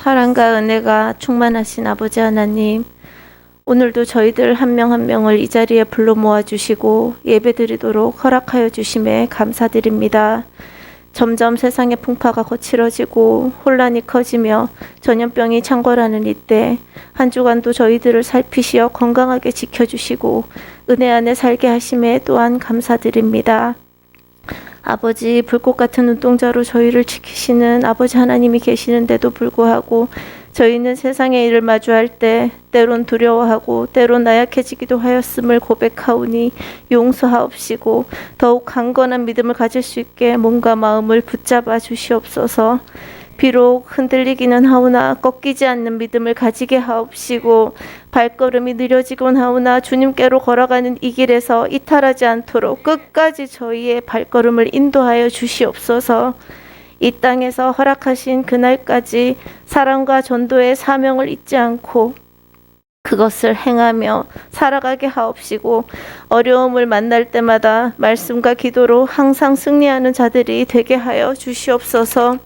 사랑과 은혜가 충만하신 아버지 하나님, 오늘도 저희들 한 명 한 명을 이 자리에 불러 모아주시고 예배드리도록 허락하여 주심에 감사드립니다. 점점 세상의 풍파가 거칠어지고 혼란이 커지며 전염병이 창궐하는 이때 한 주간도 저희들을 살피시어 건강하게 지켜주시고 은혜 안에 살게 하심에 또한 감사드립니다. 아버지, 불꽃 같은 눈동자로 저희를 지키시는 아버지 하나님이 계시는데도 불구하고 저희는 세상의 일을 마주할 때 때론 두려워하고 때론 나약해지기도 하였음을 고백하오니 용서하옵시고 더욱 강건한 믿음을 가질 수 있게 몸과 마음을 붙잡아 주시옵소서. 비록 흔들리기는 하오나 꺾이지 않는 믿음을 가지게 하옵시고 발걸음이 느려지곤 하오나 주님께로 걸어가는 이 길에서 이탈하지 않도록 끝까지 저희의 발걸음을 인도하여 주시옵소서. 이 땅에서 허락하신 그날까지 사랑과 전도의 사명을 잊지 않고 그것을 행하며 살아가게 하옵시고 어려움을 만날 때마다 말씀과 기도로 항상 승리하는 자들이 되게 하여 주시옵소서.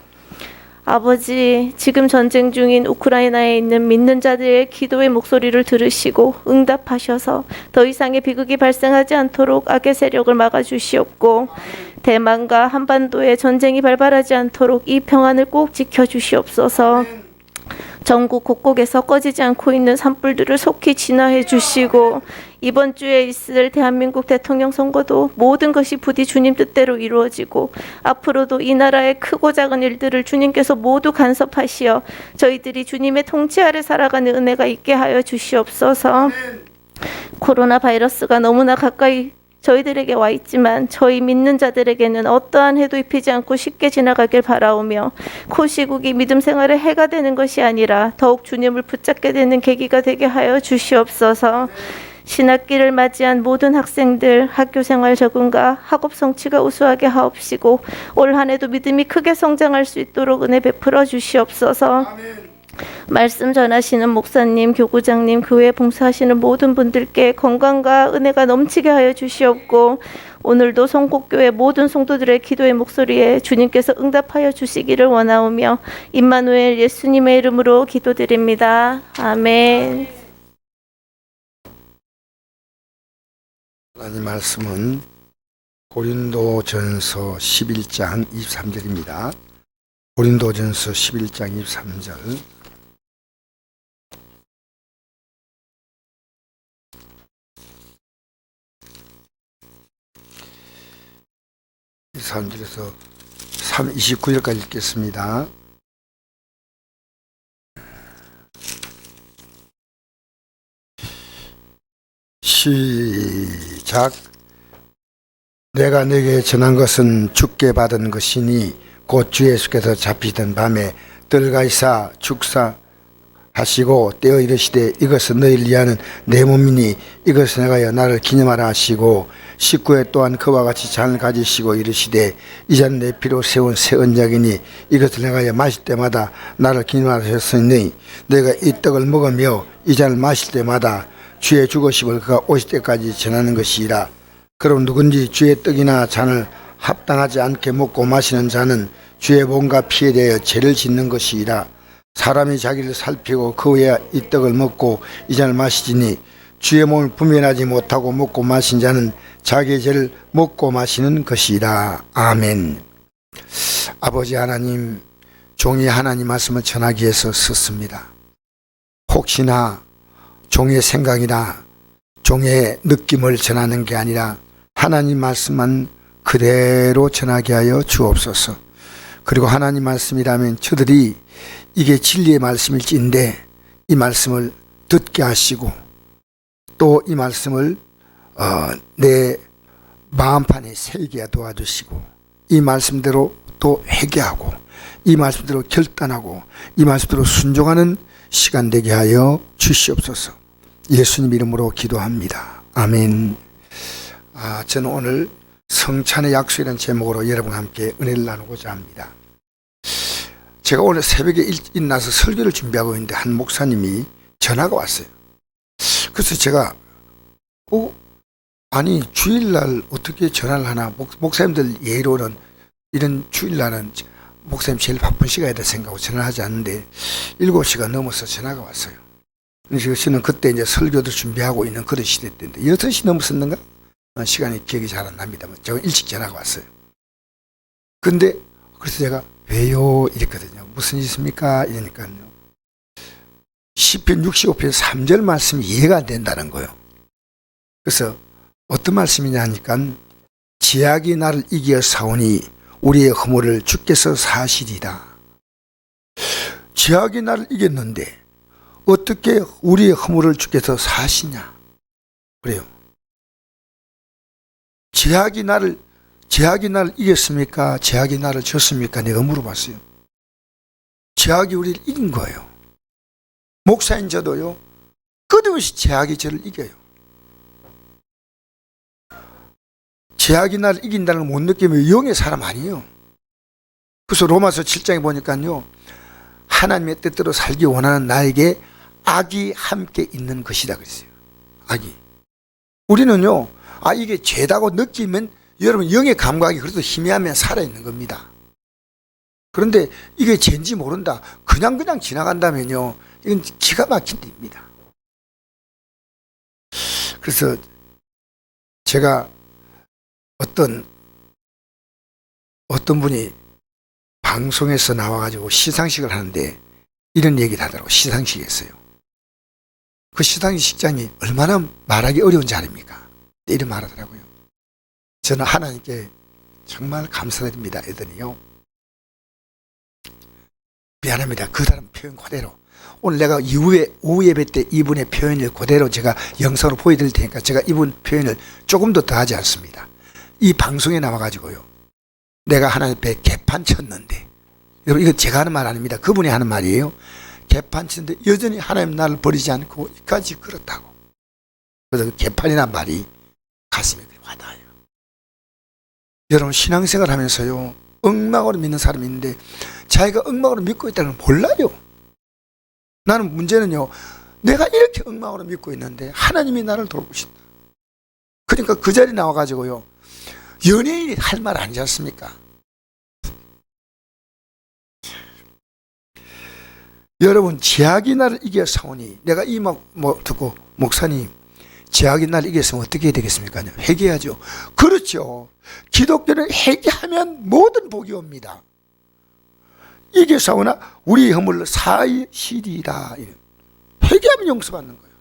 아버지, 지금 전쟁 중인 우크라이나에 있는 믿는 자들의 기도의 목소리를 들으시고 응답하셔서 더 이상의 비극이 발생하지 않도록 악의 세력을 막아주시옵고 대만과 한반도에 전쟁이 발발하지 않도록 이 평안을 꼭 지켜주시옵소서. 전국 곳곳에서 꺼지지 않고 있는 산불들을 속히 진화해 주시고 이번 주에 있을 대한민국 대통령 선거도 모든 것이 부디 주님 뜻대로 이루어지고 앞으로도 이 나라의 크고 작은 일들을 주님께서 모두 간섭하시어 저희들이 주님의 통치 아래 살아가는 은혜가 있게 하여 주시옵소서. 코로나 바이러스가 너무나 가까이 저희들에게 와 있지만 저희 믿는 자들에게는 어떠한 해도 입히지 않고 쉽게 지나가길 바라오며 코시국이 믿음 생활에 해가 되는 것이 아니라 더욱 주님을 붙잡게 되는 계기가 되게 하여 주시옵소서. 신학기를 맞이한 모든 학생들 학교 생활 적응과 학업 성취가 우수하게 하옵시고 올 한 해도 믿음이 크게 성장할 수 있도록 은혜 베풀어 주시옵소서. 말씀 전하시는 목사님, 교구장님, 교회 봉사하시는 모든 분들께 건강과 은혜가 넘치게 하여 주시옵고 오늘도 성곡교회 모든 성도들의 기도의 목소리에 주님께서 응답하여 주시기를 원하오며 임마누엘 예수님의 이름으로 기도드립니다. 아멘. 하나님 말씀은 고린도전서 11장 23절입니다. 고린도전서 11장 23절. 이 3절에서 29절까지 읽겠습니다. 시작. 내가 네게 전한 것은 주께 받은 것이니 곧 주 예수께서 잡히던 밤에 들가이사 축사하시고 떼어 이르시되 이것은 너희를 위하는 내 몸이니 이것을 행하여 나를 기념하라 하시고 19회 또한 그와 같이 잔을 가지시고 이르시되 이 잔은 내 피로 세운 새 언약이니 이것을 행하여 마실 때마다 나를 기념하라 하셨으니 내가 이 떡을 먹으며 이 잔을 마실 때마다 주의 죽으심을 그가 오실 때까지 전하는 것이라. 그럼 누군지 주의 떡이나 잔을 합당하지 않게 먹고 마시는 자는 주의 몸과 피에 대하여 죄를 짓는 것이라. 사람이 자기를 살피고 그 후에 이 떡을 먹고 이 잔을 마시지니 주의 몸을 분별하지 못하고 먹고 마신 자는 자기의 죄를 먹고 마시는 것이라. 아멘. 아버지 하나님, 종이 하나님 말씀을 전하기 위해서 썼습니다. 혹시나 종의 생각이나 종의 느낌을 전하는 게 아니라 하나님 말씀만 그대로 전하게 하여 주옵소서. 그리고 하나님 말씀이라면 저들이 이게 진리의 말씀일지인데 이 말씀을 듣게 하시고 또 이 말씀을 내 마음판에 새기게 도와주시고 이 말씀대로 또 회개하고 이 말씀대로 결단하고 이 말씀대로 순종하는 시간 되게 하여 주시옵소서. 예수님 이름으로 기도합니다. 아멘. 저는 오늘 성찬의 약속이라는 제목으로 여러분과 함께 은혜를 나누고자 합니다. 제가 오늘 새벽에 일어나서 설교를 준비하고 있는데 한 목사님이 전화가 왔어요. 그래서 제가 아니 주일날 어떻게 전화를 하나. 목사님들 예로는 이런 주일날은 목사님 제일 바쁜 시간이다 생각하고 전화를 하지 않는데 7시가 넘어서 전화가 왔어요. 저는 그때 이제 설교도 준비하고 있는 그런 시대 때인데 6시 넘었었는가? 시간이 기억이 잘 안 납니다만 제가 일찍 전화가 왔어요. 근데 그래서 제가 왜요? 이랬거든요. 무슨 일 있습니까? 이러니까요. 시편 65편 3절 말씀이 이해가 안 된다는 거예요. 그래서 어떤 말씀이냐 하니까 제약이 나를 이겨 싸우니 우리의 허물을 주께서 사시리다. 제약이 나를 이겼는데 어떻게 우리의 허물을 주께서 사시냐? 그래요. 제약이 나를 이겼습니까? 제약이 나를 졌습니까? 내가 물어봤어요. 제약이 우리를 이긴 거예요. 목사인 저도요, 끊임없이 제약이 저를 이겨요. 제약이 나를 이긴다는 걸 못 느끼면 영의 사람 아니에요. 그래서 로마서 7장에 보니까요, 하나님의 뜻대로 살기 원하는 나에게 악이 함께 있는 것이다 그랬어요. 악이. 우리는요, 이게 죄다고 느끼면 여러분 영의 감각이 그래도 희미하면 살아있는 겁니다. 그런데 이게 죄인지 모른다, 그냥 지나간다면요, 이건 기가 막힌 일입니다. 그래서 제가 어떤 분이 방송에서 나와가지고 시상식을 하는데 이런 얘기를 하더라고요. 시상식이었어요. 그 시상식장이 얼마나 말하기 어려운 자리입니까? 이런 말 하더라고요. 저는 하나님께 정말 감사드립니다. 했더니요, 미안합니다. 그 사람 표현 그대로 오늘 내가 이후에 오후 예배 때 이분의 표현을 그대로 제가 영상으로 보여드릴 테니까 제가 이분 표현을 조금 더 하지 않습니다. 이 방송에 나와가지고요, 내가 하나님 앞에 개판 쳤는데, 여러분 이거 제가 하는 말 아닙니다. 그분이 하는 말이에요. 개판 쳤는데 여전히 하나님 나를 버리지 않고 이까지 그렇다고. 그래서 그 개판이란 말이 가슴에 와닿아요. 여러분 신앙생활 하면서요, 엉망으로 믿는 사람이 있는데 자기가 엉망으로 믿고 있다는 걸 몰라요. 나는 문제는요, 내가 이렇게 엉망으로 믿고 있는데 하나님이 나를 돌보신다. 그러니까 그 자리에 나와가지고요, 연예인이 할 말 아니지 않습니까? 여러분 제약이 나를 이겨 싸우니, 내가 이 듣고 목사님 제약이 나를 이겼으면 어떻게 해야 되겠습니까? 회개하죠. 그렇죠. 기독교는 회개하면 모든 복이 옵니다. 이겨 싸우나 우리 허물을 사시리라. 회개하면 용서받는 거예요.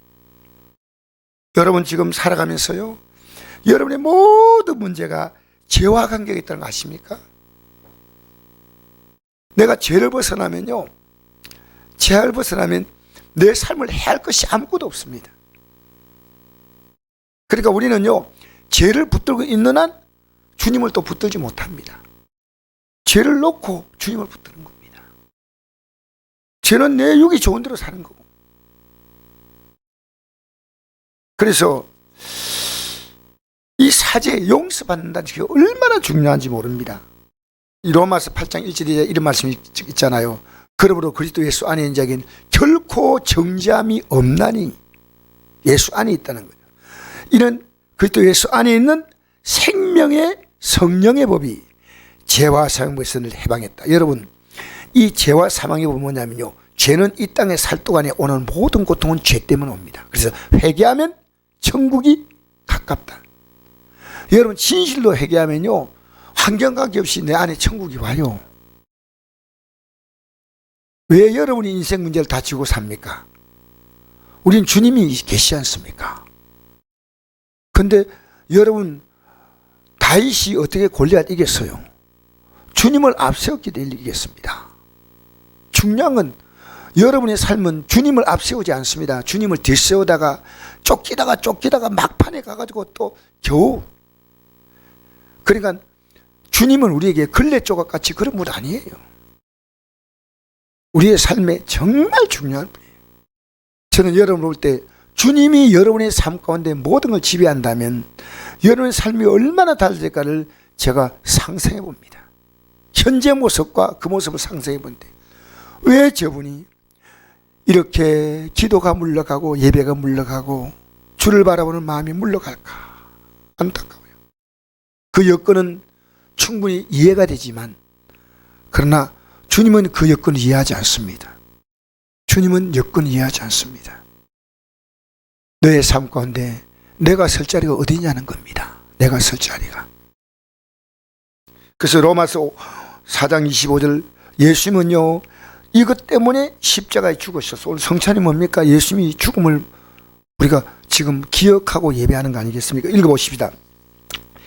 여러분 지금 살아가면서요, 여러분의 모든 문제가 죄와 관계가 있다는 거 아십니까? 내가 죄를 벗어나면요, 죄를 벗어나면 내 삶을 해할 것이 아무것도 없습니다. 그러니까 우리는요, 죄를 붙들고 있는 한 주님을 또 붙들지 못합니다. 죄를 놓고 주님을 붙드는 겁니다. 죄는 내 육이 좋은 대로 사는 거고. 그래서 이 사죄 용서받는다는 게 얼마나 중요한지 모릅니다. 이 로마서 8장 1절에 이런 말씀이 있잖아요. 그러므로 그리스도 예수 안에 있는 자에게는 결코 정죄함이 없나니, 예수 안에 있다는 거예요. 이는 그리스도 예수 안에 있는 생명의 성령의 법이 죄와 사망의 법을 해방했다. 여러분 이 죄와 사망의 법은 뭐냐면요, 죄는 이 땅의 살 동안에 오는 모든 고통은 죄 때문에 옵니다. 그래서 회개하면 천국이 가깝다. 여러분 진실로 회개하면요, 환경 관계없이 내 안에 천국이 와요. 왜 여러분이 인생 문제를 다 지고 삽니까? 우린 주님이 계시지 않습니까? 근데 여러분 다윗이 어떻게 골리앗 이겼어요? 주님을 앞세웠기 때문에 이겼습니다. 중요한 건 여러분의 삶은 주님을 앞세우지 않습니다. 주님을 뒷세우다가 쫓기다가 막판에 가가지고 또 겨우, 그러니까 주님은 우리에게 걸레조각같이 그런 분 아니에요. 우리의 삶에 정말 중요한 분이에요. 저는 여러분 올 때 주님이 여러분의 삶 가운데 모든 걸 지배한다면 여러분의 삶이 얼마나 달라질까를 제가 상상해 봅니다. 현재 모습과 그 모습을 상상해 본데, 왜 저분이 이렇게 기도가 물러가고 예배가 물러가고 주를 바라보는 마음이 물러갈까 안타까워요. 그 여건은 충분히 이해가 되지만, 그러나 주님은 그 여건을 이해하지 않습니다. 주님은 여건 이해하지 않습니다. 너의 삶 가운데 내가 설 자리가 어디냐는 겁니다. 내가 설 자리가. 그래서 로마서 4장 25절 예수님은요 이것 때문에 십자가에 죽으셨어. 오늘 성찬이 뭡니까? 예수님이 죽음을 우리가 지금 기억하고 예배하는 거 아니겠습니까? 읽어보십시다.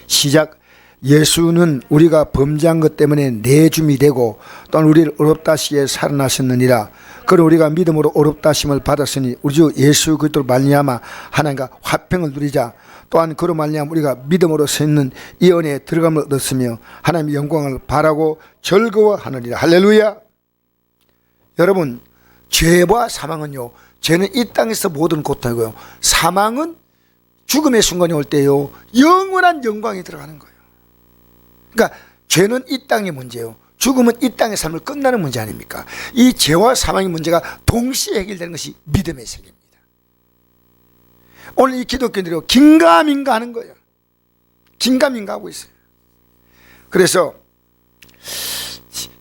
시작. 예수는 우리가 범죄한 것 때문에 내줌이 되고 또한 우리를 어렵다 하시기에 살아나셨느니라. 그럼 우리가 믿음으로 어렵다 하심을 받았으니 우리 주 예수 그리스도로 말미암아 하나님과 화평을 누리자. 또한 그로 말미암아 우리가 믿음으로 서 있는 이 은혜에 들어감을 얻었으며 하나님의 영광을 바라고 즐거워하느니라. 할렐루야. 여러분, 죄와 사망은요, 죄는 이 땅에서 모든 고통이고요, 사망은 죽음의 순간이 올 때요 영원한 영광이 들어가는 거예요. 그러니까 죄는 이 땅의 문제예요. 죽음은 이 땅의 삶을 끝나는 문제 아닙니까? 이 죄와 사망의 문제가 동시에 해결되는 것이 믿음의 세계입니다. 오늘 이 기독교인들이 긴가민가 하는 거예요. 긴가민가 하고 있어요. 그래서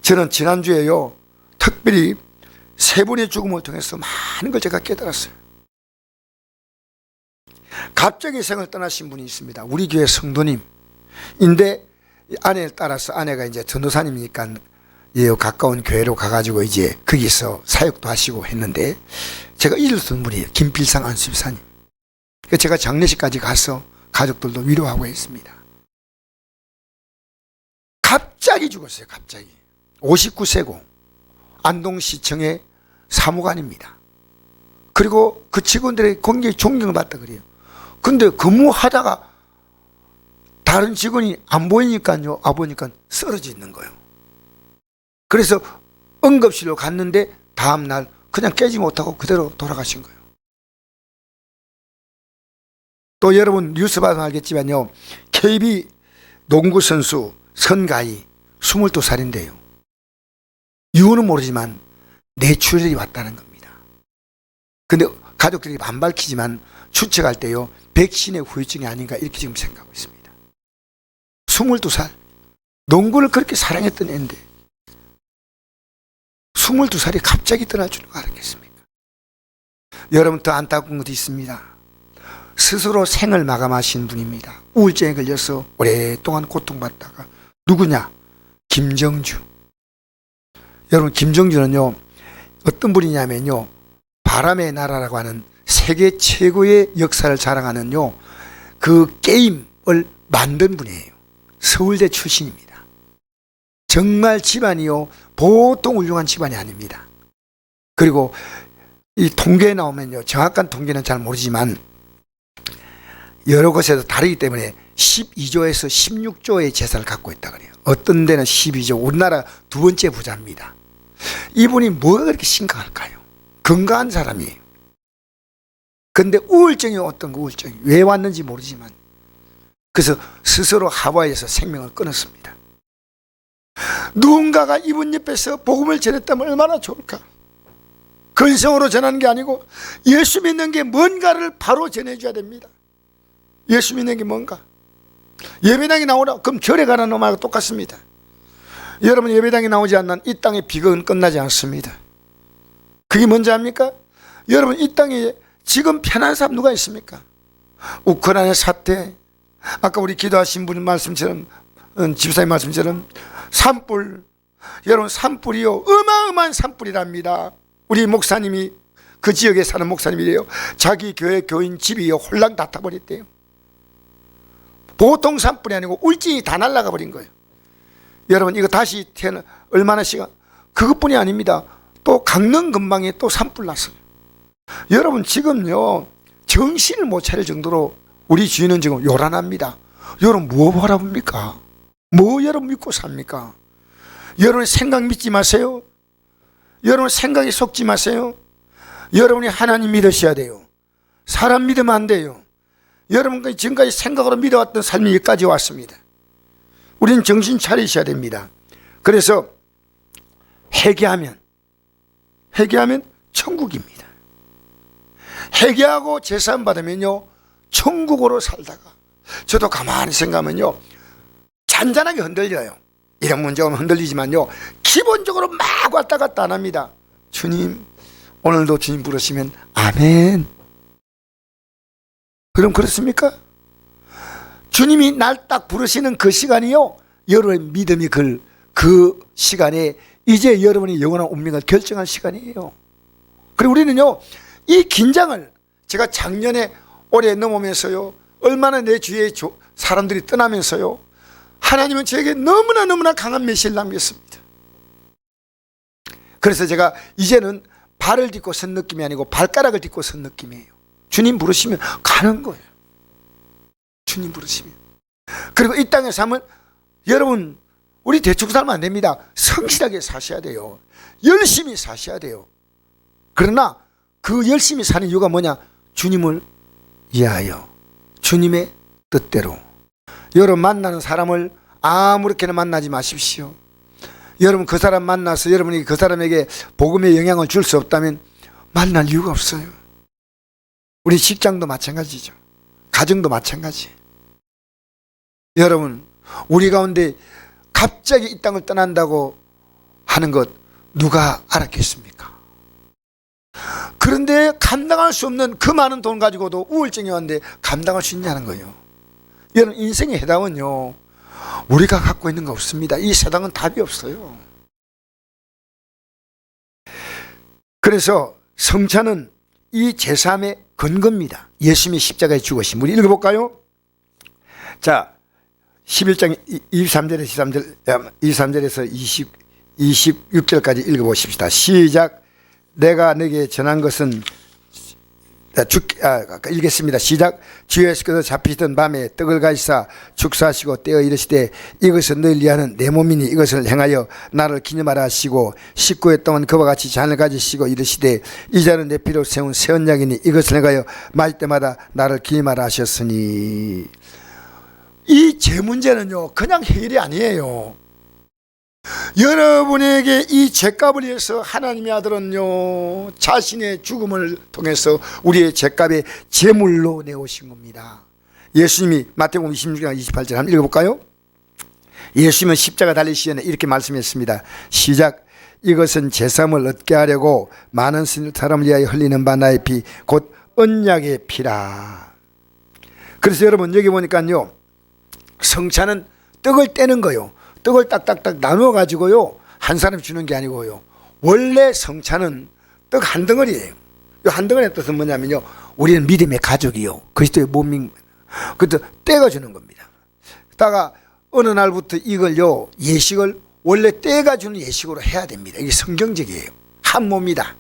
저는 지난주에요 특별히 세 분의 죽음을 통해서 많은 걸 제가 깨달았어요. 갑자기 생을 떠나신 분이 있습니다. 우리 교회 성도님인데 아내를 따라서 아내가 이제 전도사님이니까 가까운 교회로 가가지고 이제 거기서 사역도 하시고 했는데 제가 잊을 수 없는 분이에요. 김필상 안수집사님. 제가 장례식까지 가서 가족들도 위로하고 했습니다. 갑자기 죽었어요. 갑자기. 59세고 안동시청의 사무관입니다. 그리고 그 직원들의 굉장히 존경을 받다 그래요. 근데 근무하다가 다른 직원이 안 보이니까요, 보니까 쓰러져 있는 거예요. 그래서 응급실로 갔는데 다음날 그냥 깨지 못하고 그대로 돌아가신 거예요. 또 여러분 뉴스 봐서 알겠지만요, KB 농구선수 선가희 22살인데요. 이유는 모르지만 뇌출혈이 왔다는 겁니다. 근데 가족들이 안 밝히지만 추측할 때요, 백신의 후유증이 아닌가 이렇게 지금 생각하고 있습니다. 22살. 농구를 그렇게 사랑했던 애인데 22살이 갑자기 떠나주는 거 알겠습니까? 여러분, 더 안타까운 것도 있습니다. 스스로 생을 마감하신 분입니다. 우울증에 걸려서 오랫동안 고통받다가. 누구냐? 김정주. 여러분, 김정주는요 어떤 분이냐면요, 바람의 나라라고 하는 세계 최고의 역사를 자랑하는요 그 게임을 만든 분이에요. 서울대 출신입니다. 정말 집안이요 보통 훌륭한 집안이 아닙니다. 그리고 이 통계에 나오면요, 정확한 통계는 잘 모르지만 여러 곳에서 다르기 때문에 12조에서 16조의 재산을 갖고 있다 그래요. 어떤 데는 12조, 우리나라 두 번째 부자입니다. 이분이 뭐가 그렇게 심각할까요? 건강한 사람이에요. 근데 우울증이 어떤 거, 우울증이 왜 왔는지 모르지만 그래서 스스로 하와이에서 생명을 끊었습니다. 누군가가 이분 옆에서 복음을 전했다면 얼마나 좋을까? 근성으로 전하는 게 아니고 예수 믿는 게 뭔가를 바로 전해줘야 됩니다. 예수 믿는 게 뭔가. 예배당에 나오라 그럼 절에 가라는 놈하고 똑같습니다. 여러분, 예배당에 나오지 않는 이 땅의 비극은 끝나지 않습니다. 그게 뭔지 압니까? 여러분, 이 땅에 지금 편한 사람 누가 있습니까? 우크라이나 사태, 아까 우리 기도하신 분 말씀처럼, 집사님 말씀처럼 산불. 여러분, 산불이요 어마어마한 산불이랍니다. 우리 목사님이 그 지역에 사는 목사님이래요. 자기 교회 교인 집이 홀랑 다 타버렸대요. 보통 산불이 아니고 울진이 다 날아가 버린 거예요. 여러분, 이거 다시 태어나 얼마나 시간, 그것뿐이 아닙니다. 또 강릉 근방에 또 산불 났어요. 여러분, 지금요 정신을 못 차릴 정도로 우리 주인은 지금 요란합니다. 여러분, 뭐 바라봅니까? 뭐 여러분 믿고 삽니까? 여러분 생각 믿지 마세요. 여러분 생각에 속지 마세요. 여러분이 하나님 믿으셔야 돼요. 사람 믿으면 안 돼요. 여러분과 지금까지 생각으로 믿어왔던 삶이 여기까지 왔습니다. 우리는 정신 차리셔야 됩니다. 그래서 회개하면 천국입니다. 회개하고 제사함 받으면요 천국으로 살다가, 저도 가만히 생각하면요 잔잔하게 흔들려요. 이런 문제 오면 흔들리지만요 기본적으로 막 왔다 갔다 안 합니다. 주님, 오늘도 주님 부르시면 아멘. 그럼 그렇습니까? 주님이 날 딱 부르시는 그 시간이요, 여러분의 믿음이 그 시간에 이제 여러분의 영원한 운명을 결정할 시간이에요. 그리고 우리는요, 이 긴장을 제가 작년에 올해 넘으면서요, 얼마나 내 주위에 사람들이 떠나면서요, 하나님은 저에게 너무나 강한 메시지를 남겼습니다. 그래서 제가 이제는 발을 딛고 선 느낌이 아니고 발가락을 딛고 선 느낌이에요. 주님 부르시면 가는 거예요. 주님 부르시면. 그리고 이 땅에 살면 여러분, 우리 대충 살면 안 됩니다. 성실하게 사셔야 돼요. 열심히 사셔야 돼요. 그러나 그 열심히 사는 이유가 뭐냐? 주님을 위하여, 주님의 뜻대로. 여러분 만나는 사람을 아무렇게나 만나지 마십시오. 여러분 그 사람 만나서 여러분이 그 사람에게 복음의 영향을 줄 수 없다면 만날 이유가 없어요. 우리 직장도 마찬가지죠. 가정도 마찬가지. 여러분, 우리 가운데 갑자기 이 땅을 떠난다고 하는 것 누가 알았겠습니까? 그런데 감당할 수 없는 그 많은 돈 가지고도 우울증이 왔는데 감당할 수 있냐는 거예요. 여러분, 인생의 해답은요, 우리가 갖고 있는 거 없습니다. 이 세상은 답이 없어요. 그래서 성찬은 이 제3의 근거입니다. 예수님이 십자가에 죽으신. 우리 읽어볼까요? 자, 11장 23절에서 26절까지 읽어보십시다. 시작. 내가 너에게 전한 것은 읽겠습니다. 시작. 주 예수께서 잡히던 밤에 떡을 가지사 축사하시고 떼어 이르시되 이것은 너희를 위하는 내 몸이니 이것을 행하여 나를 기념하라 하시고 19회 동안 그와 같이 잔을 가지시고 이르시되 이 잔은 내 피로 세운 새 언약이니 이것을 행하여 마실 때마다 나를 기념하라 하셨으니. 이 제 문제는요, 그냥 해결이 아니에요. 여러분에게 이 죄값을 위해서 하나님의 아들은요, 자신의 죽음을 통해서 우리의 죄값의 제물로 내오신 겁니다. 예수님이 마태복음 26장 28절 한번 읽어볼까요? 예수님은 십자가 달리시기 전에 이렇게 말씀했습니다. 시작. 이것은 제사함을 얻게 하려고 많은 사람을 위하여 흘리는 바 나의 피 곧 언약의 피라. 그래서 여러분 여기 보니까요, 성찬은 떡을 떼는 거요, 떡을 딱딱딱 나누어 가지고요 한 사람 주는 게 아니고요, 원래 성찬은 떡 한 덩어리예요. 이 한 덩어리의 뜻은 뭐냐면요, 우리는 믿음의 가족이요, 그리스도의 몸인, 그것도 떼가 주는 겁니다. 다가 어느 날부터 이걸요, 예식을 원래 떼가 주는 예식으로 해야 됩니다. 이게 성경적이에요. 한 몸이다.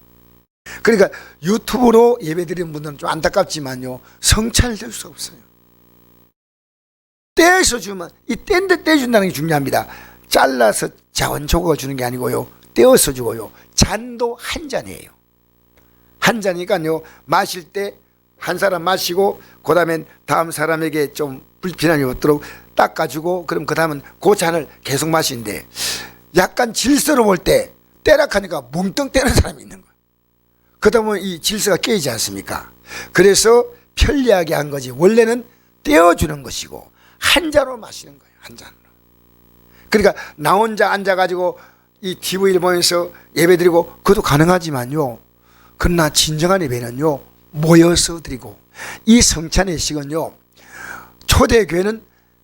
그러니까 유튜브로 예배드리는 분들은 좀 안타깝지만요, 성찬을 될 수 없어요. 떼서 주면, 이 뗀데 떼준다는 게 중요합니다. 잘라서 자원조각을 주는 게 아니고요, 떼어서 주고요, 잔도 한 잔이에요. 한 잔이니까요, 마실 때 한 사람 마시고 그 다음엔 다음 사람에게 좀 불편함이 없도록 닦아주고, 그럼 그 다음은 그 잔을 계속 마시는데, 약간 질서로 볼 때 떼락하니까 뭉뚱 떼는 사람이 있는 거예요. 그러다 보면 이 질서가 깨지지 않습니까? 그래서 편리하게 한 거지, 원래는 떼어주는 것이고 한 잔으로 마시는 거예요. 한 잔으로. 그러니까 나 혼자 앉아가지고 이 TV를 보면서 예배드리고 그것도 가능하지만요, 그러나 진정한 예배는요, 모여서 드리고, 이 성찬의 식은요, 초대교회는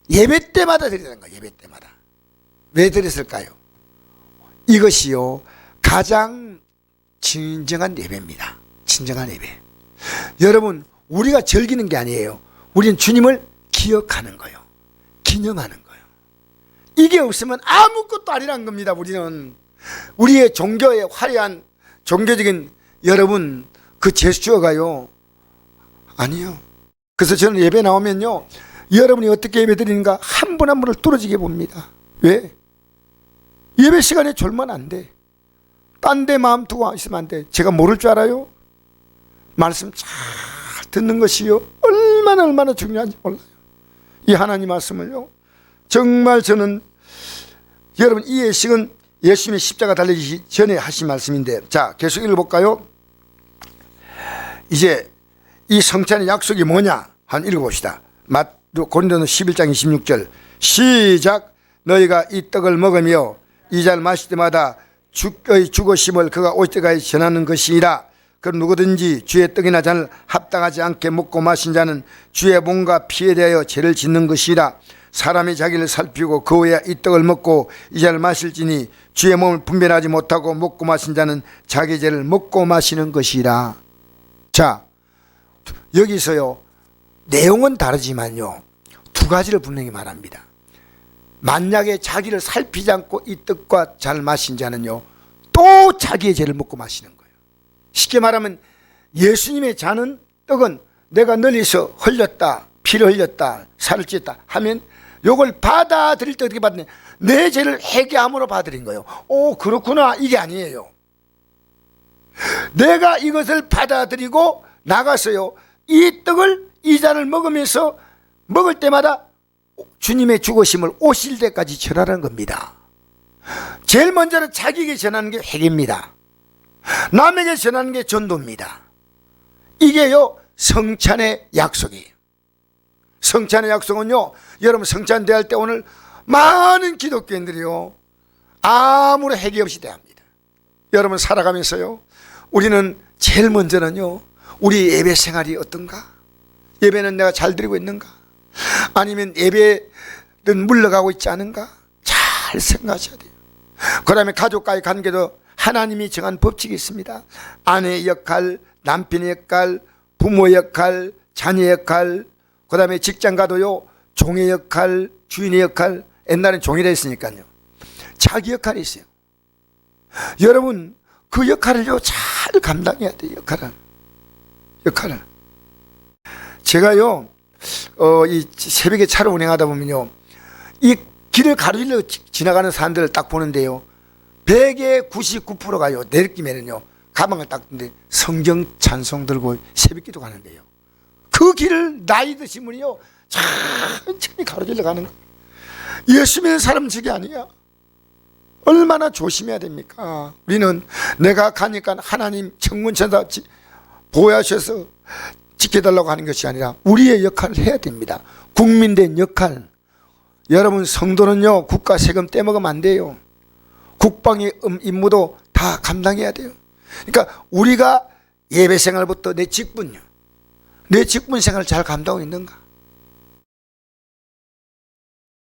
예배 때마다 드리는 거예요. 예배 때마다. 왜 드렸을까요? 이것이요, 가장 진정한 예배입니다. 진정한 예배. 여러분, 우리가 즐기는 게 아니에요. 우리는 주님을 기억하는 거예요. 기념하는 거예요. 이게 없으면 아무것도 아니란 겁니다. 우리는 우리의 종교의 화려한 종교적인 여러분 그 제스처가요, 아니요. 그래서 저는 예배 나오면요, 여러분이 어떻게 예배 드리는가 한 분 한 분을 뚫어지게 봅니다. 왜? 예배 시간에 졸면 안 돼. 딴 데 마음 두고 있으면 안 돼. 제가 모를 줄 알아요? 말씀 잘 듣는 것이요, 얼마나 중요한지 몰라요. 이 하나님 말씀을요, 정말 저는, 여러분 이 예식은 예수님의 십자가 달리기 전에 하신 말씀인데, 자 계속 읽어볼까요? 이제 이 성찬의 약속이 뭐냐 한번 읽어봅시다. 고린도서 11장 26절 시작. 너희가 이 떡을 먹으며 이 잔을 마실 때마다 주의 죽으심을 그가 올 때까지 전하는 것이니라. 그 누구든지 주의 떡이나 잔을 합당하지 않게 먹고 마신 자는 주의 몸과 피에 대하여 죄를 짓는 것이라. 사람이 자기를 살피고 그 후에 이 떡을 먹고 이 잔을 마실지니 주의 몸을 분별하지 못하고 먹고 마신 자는 자기 죄를 먹고 마시는 것이라. 자, 여기서요, 내용은 다르지만요, 두 가지를 분명히 말합니다. 만약에 자기를 살피지 않고 이 떡과 잔을 마신 자는요, 또 자기의 죄를 먹고 마시는 거예요. 쉽게 말하면 예수님의 잔은, 떡은 내가 널리서 흘렸다, 피를 흘렸다, 살을 찢었다 하면 요걸 받아들일 때 어떻게 받느냐, 내 죄를 회개함으로 받아들인 거예요. 오, 그렇구나, 이게 아니에요. 내가 이것을 받아들이고 나가서요, 이 떡을, 이 잔을 먹으면서 먹을 때마다 주님의 죽으심을 오실 때까지 전하는 겁니다. 제일 먼저는 자기에게 전하는 게 회개입니다. 남에게 전하는 게 전도입니다. 이게요, 성찬의 약속이에요. 성찬의 약속은요, 여러분 성찬 대할 때 오늘 많은 기독교인들이요, 아무런 회개 없이 대합니다. 여러분 살아가면서요, 우리는 제일 먼저는요, 우리 예배 생활이 어떤가? 예배는 내가 잘 드리고 있는가? 아니면 예배는 물러가고 있지 않은가? 잘 생각하셔야 돼요. 그 다음에 가족과의 관계도 하나님이 정한 법칙이 있습니다. 아내의 역할, 남편의 역할, 부모의 역할, 자녀의 역할, 그 다음에 직장 가도요, 종의 역할, 주인의 역할. 옛날엔 종이라 했으니까요, 자기 역할이 있어요. 여러분 그 역할을요, 잘 감당해야 돼요. 역할을. 제가요, 이 새벽에 차를 운행하다 보면요, 이 길을 가로질러 지나가는 사람들을 딱 보는데요, 100에 99%가요, 내리기면은요, 가방을 딱 드는데 성경 찬송 들고 새벽기도 가는데요, 그 길을 나이 드신 분이요, 천천히 가로질러 가는 거예요. 예수 믿는 사람은 저게 아니야. 얼마나 조심해야 됩니까? 우리는 내가 가니까 하나님 천군천사 보호하셔서 지켜달라고 하는 것이 아니라 우리의 역할을 해야 됩니다. 국민된 역할. 여러분 성도는요, 국가 세금 떼먹으면 안 돼요. 국방의 임무도 다 감당해야 돼요. 그러니까 우리가 예배 생활부터 내 직분요, 내 직분 생활을 잘 감당하고 있는가?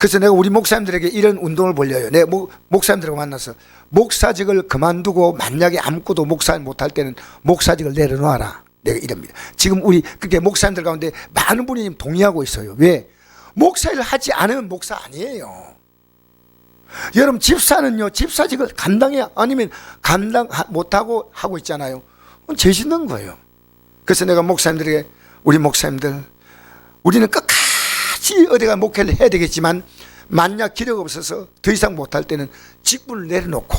그래서 내가 우리 목사님들에게 이런 운동을 벌려요. 내가 목사님들하고 만나서 목사직을 그만두고 만약에 아무것도 목사 못할 때는 목사직을 내려놓아라, 내가 이럽니다. 지금 우리 그렇게 목사님들 가운데 많은 분이 동의하고 있어요. 왜? 목사를 하지 않으면 목사 아니에요. 여러분 집사는요, 집사직을 감당해야, 아니면 감당 못하고 하고 있잖아요. 죄 짓는 거예요. 그래서 내가 목사님들에게, 우리 목사님들, 우리는 끝까지 어디가 목회를 해야 되겠지만 만약 기력 없어서 더 이상 못할 때는 직분을 내려놓고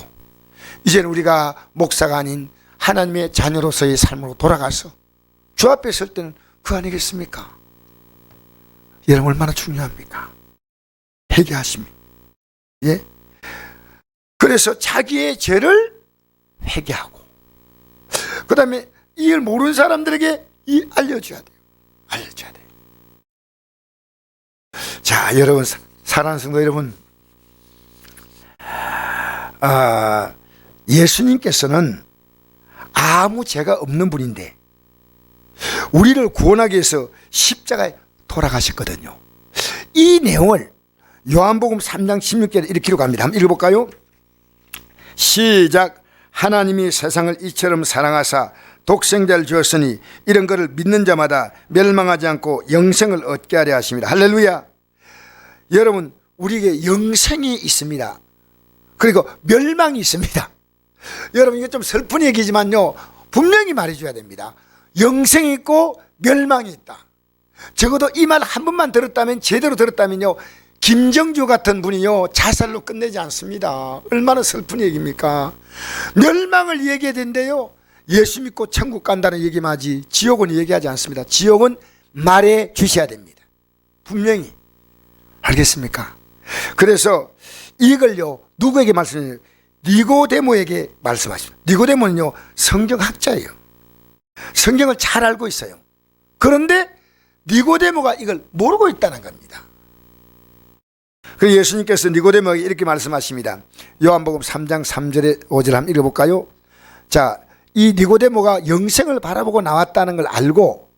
이제는 우리가 목사가 아닌 하나님의 자녀로서의 삶으로 돌아가서 주 앞에 설 때는 그 아니겠습니까? 여러분 얼마나 중요합니까? 회개하십니다. 예? 그래서 자기의 죄를 회개하고, 그 다음에 이걸 모르는 사람들에게 알려줘야 돼요. 알려줘야 돼요. 자, 여러분, 사랑하는 성도 여러분, 예수님께서는 아무 죄가 없는 분인데 우리를 구원하기 위해서 십자가에 돌아가셨거든요. 이 내용을 요한복음 3장 16절에 이렇게 기록합니다. 한번 읽어볼까요? 시작. 하나님이 세상을 이처럼 사랑하사 독생자를 주었으니 이런 것을 믿는 자마다 멸망하지 않고 영생을 얻게 하려 하십니다. 할렐루야. 여러분 우리에게 영생이 있습니다. 그리고 멸망이 있습니다. 여러분 이게 좀 슬픈 얘기지만요, 분명히 말해줘야 됩니다. 영생이 있고 멸망이 있다. 적어도 이 말 한 번만 들었다면, 제대로 들었다면요, 김정주 같은 분이요 자살로 끝내지 않습니다. 얼마나 슬픈 얘기입니까? 멸망을 얘기해야 된대요. 예수 믿고 천국 간다는 얘기만 하지 지옥은 얘기하지 않습니다. 지옥은 말해 주셔야 됩니다. 분명히. 알겠습니까? 그래서 이걸요 누구에게 말씀해요? 니고데모에게 말씀하십니다. 니고데모는요 성경학자예요. 성경을 잘 알고 있어요. 그런데 니고데모가 이걸 모르고 있다는 겁니다. 그래서 예수님께서 니고데모에게 이렇게 말씀하십니다. 요한복음 3장 3절에 5절 한번 읽어볼까요? 자, 이 니고데모가 영생을 바라보고 나왔다는 걸 알고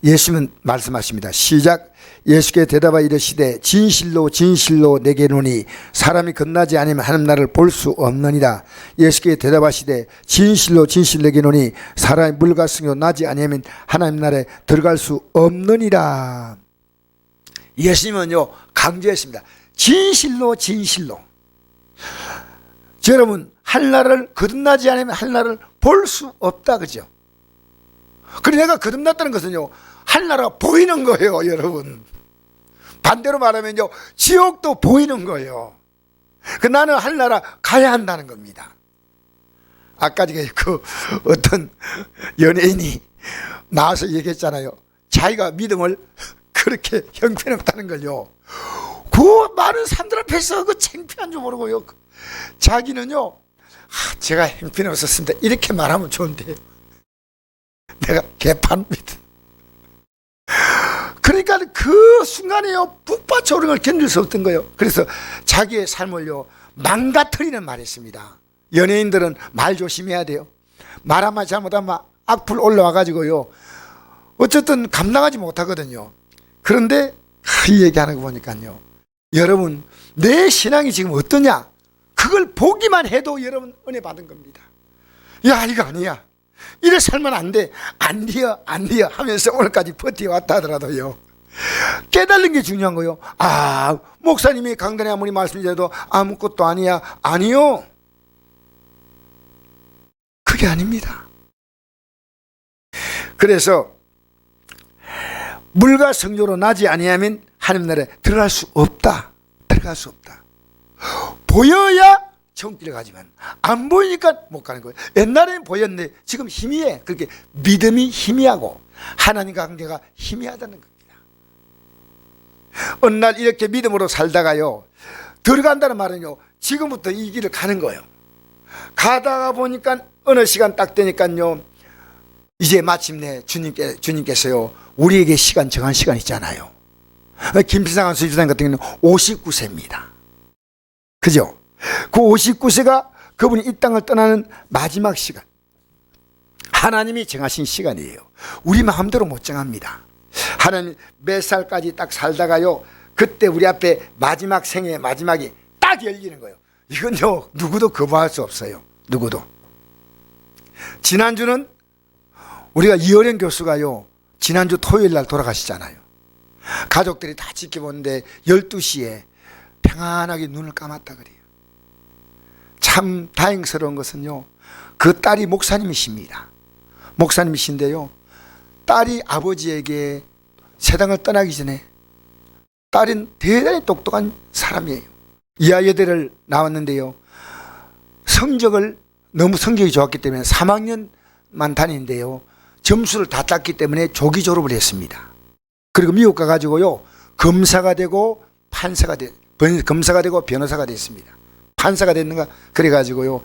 예수님은 말씀하십니다. 시작. 예수께 대답하여 이르시되 진실로 진실로 내게 이르노니 사람이 건너지 않으면 하나님 나라를 볼 수 없느니라. 예수께 대답하시되 진실로 진실로 내게 이르노니 사람이 물과 성으로 나지 아니하면 하나님 나라에 들어갈 수 없느니라. 예수님은요 강조했습니다. 진실로 진실로. 여러분 하늘나라를 거듭나지 않으면 하늘나라를 볼 수 없다, 그죠? 그래 내가 거듭났다는 것은요 하늘나라가 보이는 거예요, 여러분. 반대로 말하면요 지옥도 보이는 거예요. 그 나는 하늘나라 가야 한다는 겁니다. 아까 그 어떤 연예인이 나와서 얘기했잖아요. 자기가 믿음을 그렇게 형편없다는 걸요. 그 많은 사람들 앞에서 그 창피한 줄 모르고요. 자기는요, 제가 형편없었습니다. 이렇게 말하면 좋은데, 내가 개판입니다. 그러니까 그 순간에요, 북받쳐오르는 걸 견딜 수 없던 거예요. 그래서 자기의 삶을요, 망가뜨리는 말을 했습니다. 연예인들은 말 조심해야 돼요. 말 한마디 잘못하면 악플 올라와가지고요, 어쨌든 감당하지 못하거든요. 그런데 이 얘기하는 거 보니까요, 여러분 내 신앙이 지금 어떠냐, 그걸 보기만 해도 여러분 은혜 받은 겁니다. 야 이거 아니야, 이래 살면 안 돼, 안 돼요 안 돼요 하면서 오늘까지 버텨왔다 하더라도요, 깨달는 게 중요한 거예요. 아 목사님이 강단에 아무리 말씀드려도 아무것도 아니야, 아니요, 그게 아닙니다. 그래서 물과 성조로 나지 아니하면 하나님 나라에 들어갈 수 없다. 들어갈 수 없다. 보여야 정길을 가지만 안 보이니까 못 가는 거예요. 옛날에는 보였는데 지금 희미해. 그렇게 믿음이 희미하고 하나님과 관계가 희미하다는 겁니다. 어느 날 이렇게 믿음으로 살다가요, 들어간다는 말은요, 지금부터 이 길을 가는 거예요. 가다가 보니까 어느 시간 딱 되니까요, 이제 마침내 주님께서요 우리에게 시간 정한 시간 있잖아요. 김필상 수지사님 같은 경우는 59세입니다. 그죠? 그 59세가 그분이 이 땅을 떠나는 마지막 시간, 하나님이 정하신 시간이에요. 우리 마음대로 못 정합니다. 하나님 몇 살까지 딱 살다가요, 그때 우리 앞에 마지막 생의 마지막이 딱 열리는 거예요. 이건요 누구도 거부할 수 없어요. 누구도. 지난주는 우리가 이어령 교수가요 지난주 토요일 날 돌아가시잖아요. 가족들이 다 지켜보는데 12시에 평안하게 눈을 감았다 그래요. 참 다행스러운 것은요, 그 딸이 목사님이십니다. 목사님이신데요, 딸이 아버지에게 세상을 떠나기 전에, 딸은 대단히 똑똑한 사람이에요. 이하여대를 나왔는데요, 너무 성적이 좋았기 때문에 3학년만 다니는데요, 점수를 다 땄기 때문에 조기 졸업을 했습니다. 그리고 미국 가가지고요 검사가 되고 검사가 되고 변호사가 됐습니다. 판사가 됐는가 그래가지고요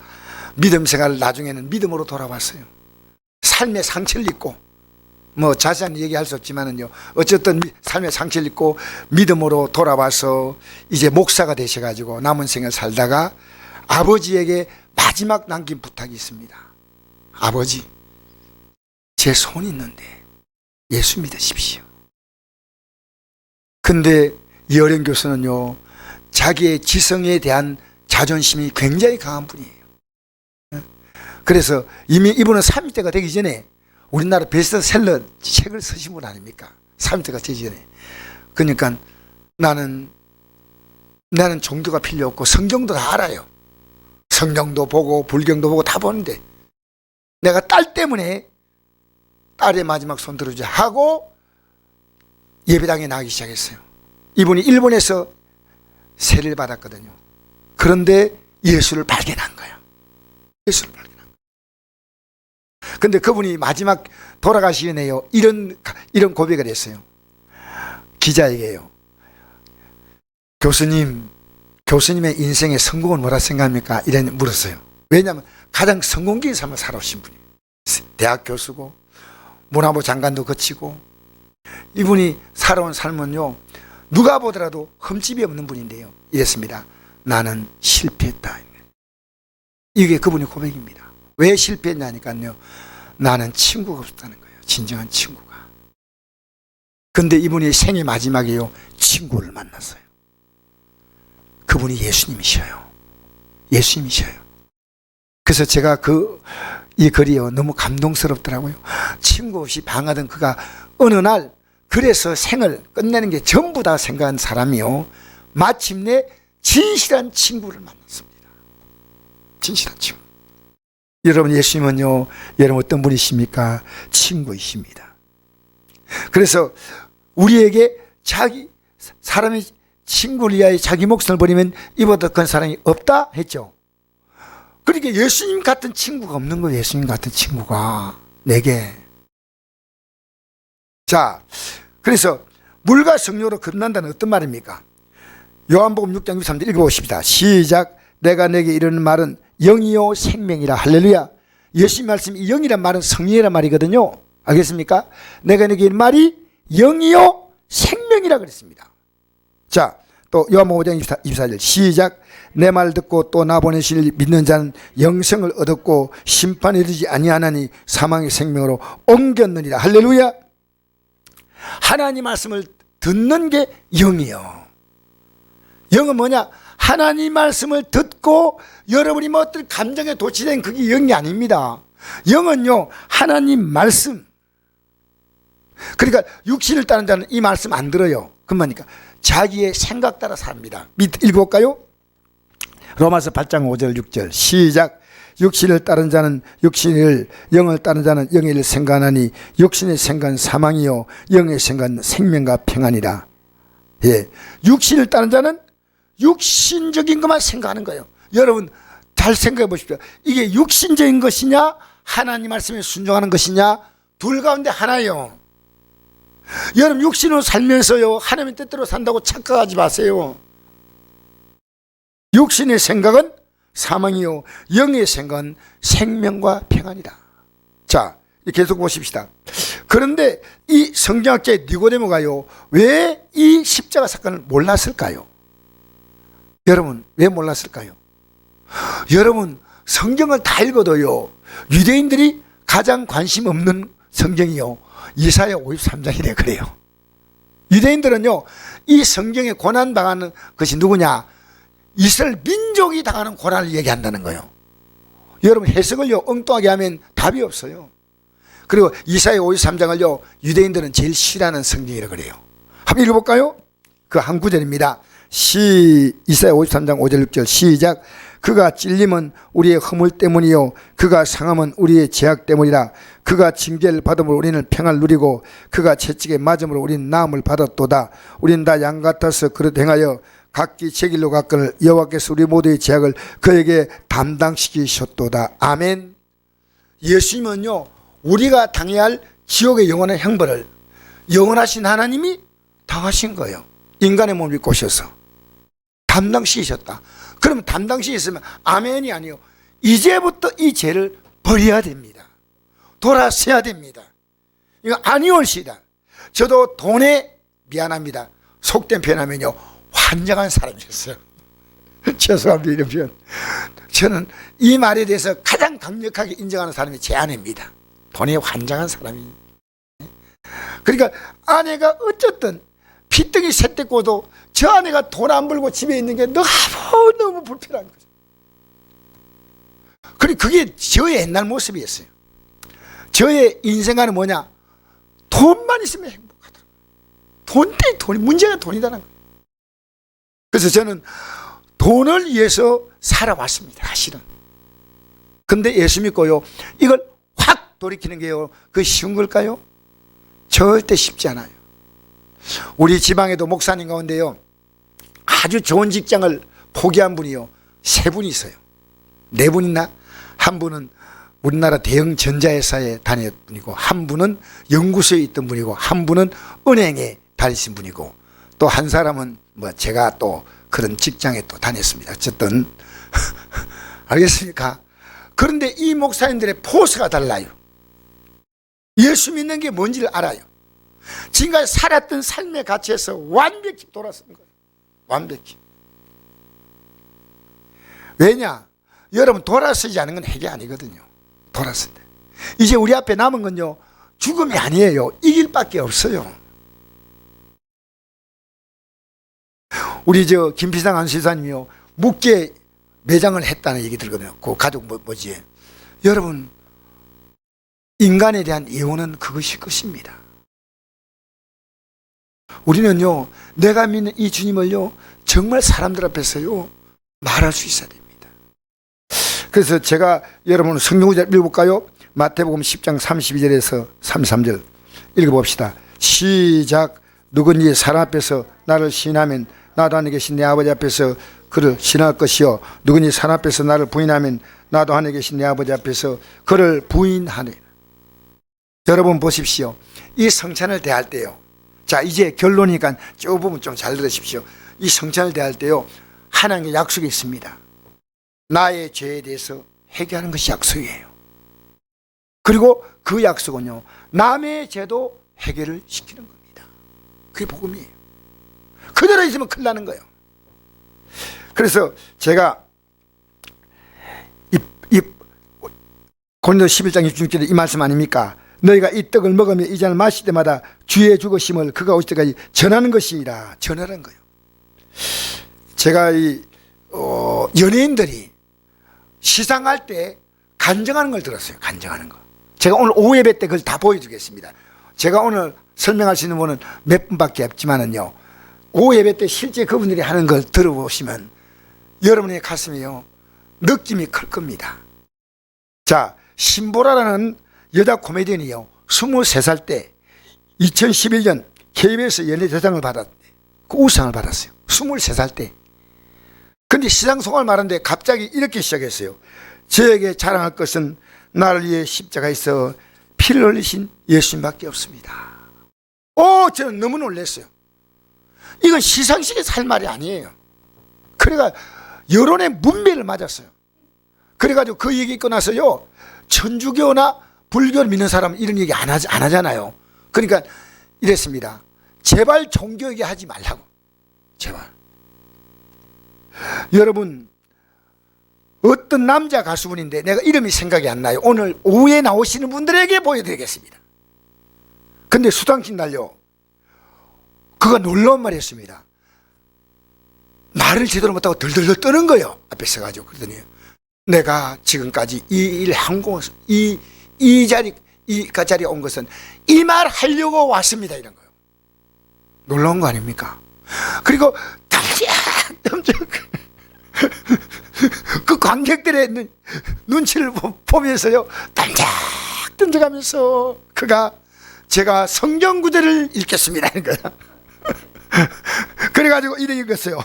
믿음 생활을 나중에는 믿음으로 돌아왔어요. 삶의 상처를 입고, 뭐 자세한 얘기할 수 없지만은요, 어쨌든 삶의 상처를 입고 믿음으로 돌아와서 이제 목사가 되셔가지고 남은 생을 살다가 아버지에게 마지막 남긴 부탁이 있습니다. 아버지, 제 손이 있는데 예수 믿으십시오. 근데 이어령 교수는요 자기의 지성에 대한 자존심이 굉장히 강한 분이에요. 그래서 이미 이분은 30대가 되기 전에 우리나라 베스트셀러 책을 쓰신 분 아닙니까? 30대가 되기 전에. 그러니까 나는 종교가 필요 없고 성경도 다 알아요. 성경도 보고 불경도 보고 다 보는데 내가 딸 때문에 딸의 마지막 손 들어주자 하고 예배당에 나가기 시작했어요. 이분이 일본에서 세례를 받았거든요. 그런데 예수를 발견한 거예요. 예수를 발견한 거예요. 근데 그분이 마지막 돌아가시기 전에요 이런 고백을 했어요. 기자에게요. 교수님의 인생의 성공은 뭐라 생각합니까? 이래 물었어요. 왜냐하면 가장 성공적인 삶을 살아오신 분이에요. 대학 교수고 문화부 장관도 거치고, 이분이 살아온 삶은요 누가 보더라도 흠집이 없는 분인데요, 이랬습니다. 나는 실패했다. 이게 그분의 고백입니다. 왜 실패했냐니까요. 나는 친구가 없다는 거예요. 진정한 친구가. 근데 이분이 생애 마지막에요. 친구를 만났어요. 그분이 예수님이셔요. 예수님이셔요. 그래서 제가 이 글이요. 너무 감동스럽더라고요. 친구 없이 방하던 그가 어느 날 그래서 생을 끝내는 게 전부 다 생각한 사람이요. 마침내 진실한 친구를 만났습니다. 진실한 친구. 여러분 예수님은요. 여러분 어떤 분이십니까? 친구이십니다. 그래서 우리에게 사람이 친구를 위하여 자기 목숨을 버리면 이보다 큰 사랑이 없다 했죠. 그러니까 예수님 같은 친구가 없는 거예요. 예수님 같은 친구가 내게. 자, 그래서 물과 성령으로 거듭난다는 어떤 말입니까? 요한복음 6장 63절 읽어보십시다. 시작. 내가 내게 이르는 말은 영이요 생명이라. 할렐루야. 예수님 말씀이 영이란 말은 성령이란 말이거든요. 알겠습니까? 내가 내게 이르는 말이 영이요 생명이라 그랬습니다. 자, 또 요한복음 5장 24절 시작. 내 말 듣고 또 나 보내실 믿는 자는 영생을 얻었고 심판에 이르지 아니하나니 사망의 생명으로 옮겼느니라. 할렐루야. 하나님 말씀을 듣는 게 영이요. 영은 뭐냐? 하나님 말씀을 듣고 여러분이 뭐 어떤 감정에 도취된 그게 영이 아닙니다. 영은요 하나님 말씀. 그러니까 육신을 따른 자는 이 말씀 안 들어요. 그만니까 자기의 생각 따라 삽니다. 읽어볼까요? 로마서 8장 5절 6절 시작. 육신을 따른 자는 육신을, 영을 따른 자는 영을 생각하니 육신의 생각은 사망이요 영의 생각은 생명과 평안이라. 예, 육신을 따른 자는 육신적인 것만 생각하는 거예요. 여러분 잘 생각해 보십시오. 이게 육신적인 것이냐 하나님 말씀에 순종하는 것이냐, 둘 가운데 하나예요. 여러분 육신으로 살면서요 하나님의 뜻대로 산다고 착각하지 마세요. 육신의 생각은 사망이요 영의 생각은 생명과 평안이다. 자, 계속 보십시다. 그런데 이 성경학자의 니고데모가요 왜 이 십자가 사건을 몰랐을까요? 여러분 왜 몰랐을까요? 여러분 성경을 다 읽어도요 유대인들이 가장 관심 없는 성경이요 이사야 53장이래 그래요. 유대인들은요 이 성경에 고난당하는 것이 누구냐? 이스라엘 민족이 당하는 고난을 얘기한다는 거예요. 여러분 해석을요 엉뚱하게 하면 답이 없어요. 그리고 이사야 53장을요 유대인들은 제일 싫어하는 성경이라 그래요. 한번 읽어볼까요? 그 한 구절입니다. 이사야 53장 5절 6절 시작. 그가 찔림은 우리의 허물 때문이요 그가 상함은 우리의 죄악 때문이라. 그가 징계를 받음으로 우리는 평안을 누리고 그가 채찍에 맞음으로 우리는 나음을 받았도다. 우리는 다 양 같아서 그릇 행하여 각기 제 길로 갔거늘 여호와께서 우리 모두의 죄악을 그에게 담당시키셨도다. 아멘. 예수님은요 우리가 당해야 할 지옥의 영원한 형벌을 영원하신 하나님이 당하신 거예요. 인간의 몸을 입고 오셔서 담당시키셨다. 그러면 담당시켰으면 아멘이 아니요 이제부터 이 죄를 버려야 됩니다. 돌아서야 됩니다. 이거 아니올시다. 저도 돈에 미안합니다. 속된 표현하면요 환장한 사람이었어요. 죄송합니다 이런 표현. 저는 이 말에 대해서 가장 강력하게 인정하는 사람이 제 아내입니다. 돈에 환장한 사람이. 그러니까 아내가 어쨌든 피덩이 셋대고도 저 아내가 돈 안 벌고 집에 있는 게 너무 불편한 거죠. 그리고 그게 저의 옛날 모습이었어요. 저의 인생관은 뭐냐? 돈만 있으면 행복하다. 돈이 문제가 돈이다는 거예요. 그래서 저는 돈을 위해서 살아왔습니다. 사실은. 근데 예수 믿고요 이걸 확 돌이키는 게요 그 쉬운 걸까요? 절대 쉽지 않아요. 우리 지방에도 목사님 가운데요 아주 좋은 직장을 포기한 분이요 3분 있어요. 4분 있나? 한 분은 우리나라 대형 전자회사에 다녔던 분이고, 한 분은 연구소에 있던 분이고, 한 분은 은행에 다니신 분이고, 또 한 사람은 뭐 제가 또 그런 직장에 또 다녔습니다. 어쨌든 알겠습니까? 그런데 이 목사님들의 포스가 달라요. 예수 믿는 게 뭔지를 알아요. 지금까지 살았던 삶의 가치에서 완벽히 돌아선 거예요. 완벽히. 왜냐? 여러분 돌아서지 않은 건 핵이 아니거든요. 돌았습니다. 이제 우리 앞에 남은 건요, 죽음이 아니에요. 이길 밖에 없어요. 우리 김피상 안수사님이요, 묵게 매장을 했다는 얘기 들거든요. 그 가족 뭐지? 여러분, 인간에 대한 이혼은 그것일 것입니다. 우리는요, 내가 믿는 이 주님을요, 정말 사람들 앞에서요, 말할 수 있어야 됩니다. 그래서 제가 여러분 성경구절 읽어볼까요? 마태복음 10장 32절에서 33절 읽어봅시다. 시작. 누구니 사람 앞에서 나를 시인하면 나도 하늘에 계신 내 아버지 앞에서 그를 시인할 것이요, 누구니 사람 앞에서 나를 부인하면 나도 하늘에 계신 내 아버지 앞에서 그를 부인하네. 여러분 보십시오. 이 성찬을 대할 때요, 자 이제 결론이니까 저 부분 좀 잘 들으십시오. 이 성찬을 대할 때요, 하나님의 약속이 있습니다. 나의 죄에 대해서 회개하는 것이 약속이에요. 그리고 그 약속은요, 남의 죄도 해결을 시키는 겁니다. 그게 복음이에요. 그대로 있으면 큰일 나는 거예요. 그래서 제가 이 고린도 11장 26절에 이 말씀 아닙니까? 너희가 이 떡을 먹으며 이 잔을 마실 때마다 주의 죽으심을 그가 오실 때까지 전하는 것이라. 전하는 거예요. 제가 연예인들이 시상할 때 간증하는 걸 들었어요. 간증하는 거. 제가 오늘 오후 예배 때 그걸 다 보여주겠습니다. 제가 오늘 설명할 수 있는 분은 몇 분밖에 없지만은요, 오후 예배 때 실제 그분들이 하는 걸 들어보시면 여러분의 가슴이요, 느낌이 클 겁니다. 자, 신보라라는 여자 코미디언이요, 23살 때 2011년 KBS 연예대상을 받았는데 그 우상을 받았어요. 23살 때. 근데 시상 소감을 말하는데 갑자기 이렇게 시작했어요. 저에게 자랑할 것은 나를 위해 십자가에서 피를 흘리신 예수님밖에 없습니다. 저는 너무 놀랐어요. 이건 시상식에서 할 말이 아니에요. 그래가 여론의 문매를 맞았어요. 그래가지고 그 얘기 있고 나서요, 천주교나 불교를 믿는 사람은 이런 얘기 안 하잖아요. 그러니까 이랬습니다. 제발 종교 얘기 하지 말라고. 제발. 여러분, 어떤 남자 가수분인데 내가 이름이 생각이 안 나요. 오늘 오후에 나오시는 분들에게 보여드리겠습니다. 근데 수당식 날요, 그가 놀라운 말을 했습니다. 말을 제대로 못하고 덜덜덜 떠는 거예요. 앞에 서가지고. 그러더니 내가 지금까지 이 자리에 온 것은 이 말 하려고 왔습니다. 이런 거예요. 놀라운 거 아닙니까? 그리고 그 관객들의 눈치를 보면서요, 딴짝딴짝하면서 그가 제가 성경 구절을 읽겠습니다. 그래가지고 이렇게 읽었어요.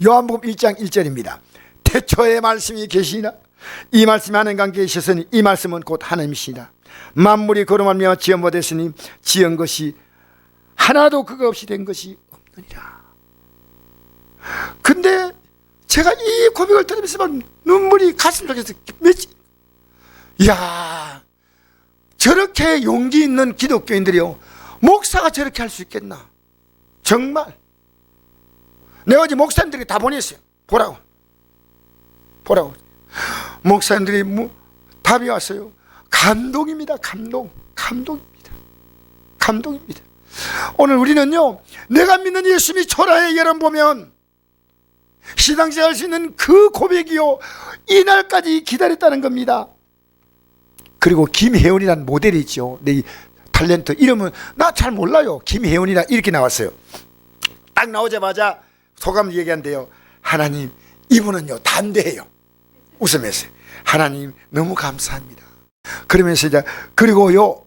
요한복음 1장 1절입니다. 태초에 말씀이 계시나 이 말씀이 하나님 관계에 계셨으니 이 말씀은 곧 하나님이시다. 만물이 그로 말미암아 지은 바 됐으니 지은 것이 하나도 그거 없이 된 것이 없느니라. 근데 제가 이 고백을 들으면서 막 눈물이 가슴 속에서 맺지. 이야, 저렇게 용기 있는 기독교인들이요, 목사가 저렇게 할 수 있겠나? 정말 내가 어제 목사님들에게 다 보냈어요. 보라고. 목사님들이 답이 왔어요. 감동입니다. 감동입니다. 오늘 우리는요, 내가 믿는 예수님이 초라해 여러분 보면 시상식 할 수 있는 그 고백이요, 이날까지 기다렸다는 겁니다. 그리고 김혜원이라는 모델이 있죠. 내 탤런트 이름은 나 잘 몰라요. 김혜원이라 이렇게 나왔어요. 딱 나오자마자 소감을 얘기한대요. 하나님, 이분은요 담대해요. 웃으면서 하나님 너무 감사합니다. 그러면서 이제 그리고요,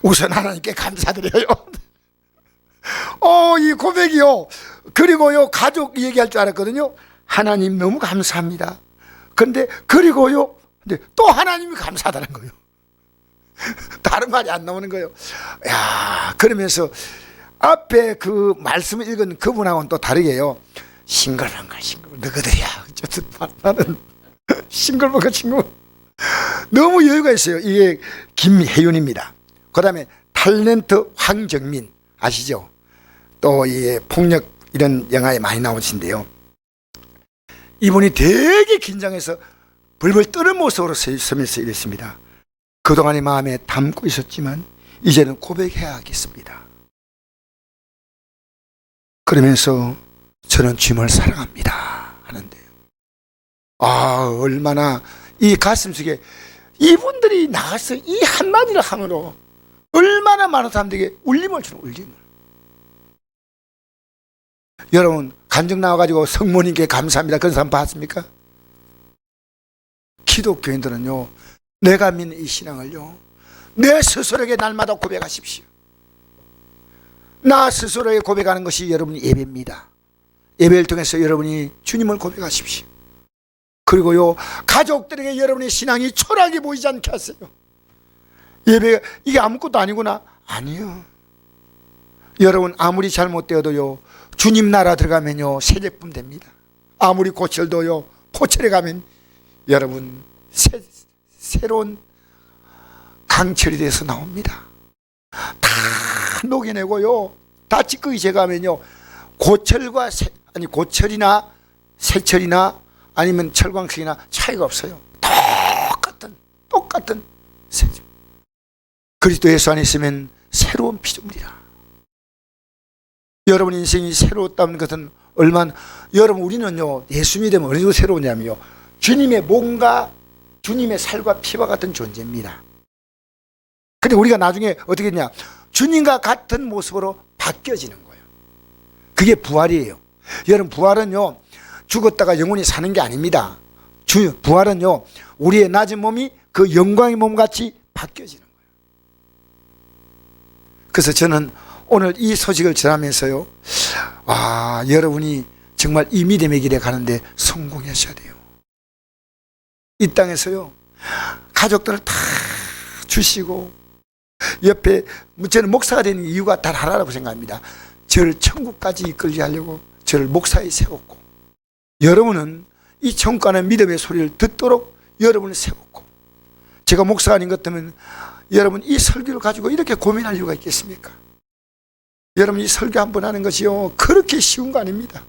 우선 하나님께 감사드려요. 이 고백이요. 그리고요, 가족 얘기할 줄 알았거든요. 하나님 너무 감사합니다. 근데 그리고요, 근데 또 하나님이 감사하다는 거예요. 다른 말이 안 나오는 거예요. 야, 그러면서 앞에 그 말씀을 읽은 그분하고는 또 다르게요. 싱글벙글 너희들이야. 어쨌든 나는 싱글벙글 너무 여유가 있어요. 이게 김혜윤입니다. 그 다음에 탤런트 황정민 아시죠? 또 이 폭력 이런 영화에 많이 나오신데요. 이분이 되게 긴장해서 벌벌 떠는 모습으로 서면서 이랬습니다. 그동안의 마음에 담고 있었지만 이제는 고백해야 하겠습니다. 그러면서 저는 주님을 사랑합니다 하는데요. 얼마나 이 가슴속에 이분들이 나가서 이 한마디를 함으로 얼마나 많은 사람들에게 울림을 주는 울림을. 여러분 간증 나와가지고 성모님께 감사합니다 그런 사람 봤습니까? 기독교인들은요, 내가 믿는 이 신앙을요, 내 스스로에게 날마다 고백하십시오. 나 스스로에게 고백하는 것이 여러분의 예배입니다. 예배를 통해서 여러분이 주님을 고백하십시오. 그리고요, 가족들에게 여러분의 신앙이 초라하게 보이지 않게 하세요. 예배가 이게 아무것도 아니구나. 아니요. 여러분 아무리 잘못되어도요, 주님 나라 들어가면요 새 제품 됩니다. 아무리 고철도요, 고철에 가면 여러분 새로운 강철이 돼서 나옵니다. 다 녹여내고요, 다 찌꺼기 제거하면요 고철과 고철이나 새철이나 아니면 철광석이나 차이가 없어요. 똑같은 새죠. 그리스도 예수 안에 있으면 새로운 피조물이라. 여러분 인생이 새로웠다는 것은 얼마나, 여러분 우리는요 예수 믿으면 어느 정도 새로우냐면요, 주님의 몸과 주님의 살과 피와 같은 존재입니다. 근데 우리가 나중에 어떻게 했냐, 주님과 같은 모습으로 바뀌어지는 거예요. 그게 부활이에요. 여러분 부활은요 죽었다가 영원히 사는 게 아닙니다. 부활은요 우리의 낮은 몸이 그 영광의 몸같이 바뀌어지는 거예요. 그래서 저는 오늘 이 소식을 전하면서요, 여러분이 정말 이 믿음의 길에 가는데 성공하셔야 돼요. 이 땅에서요 가족들을 다 주시고, 옆에 저는 목사가 되는 이유가 단 하나라고 생각합니다. 저를 천국까지 이끌게 하려고 저를 목사에 세웠고, 여러분은 이 천국 가는 믿음의 소리를 듣도록 여러분을 세웠고, 제가 목사가 아닌 것 같으면 여러분 이 설교를 가지고 이렇게 고민할 이유가 있겠습니까? 여러분 이 설교 한 번 하는 것이요 그렇게 쉬운 거 아닙니다.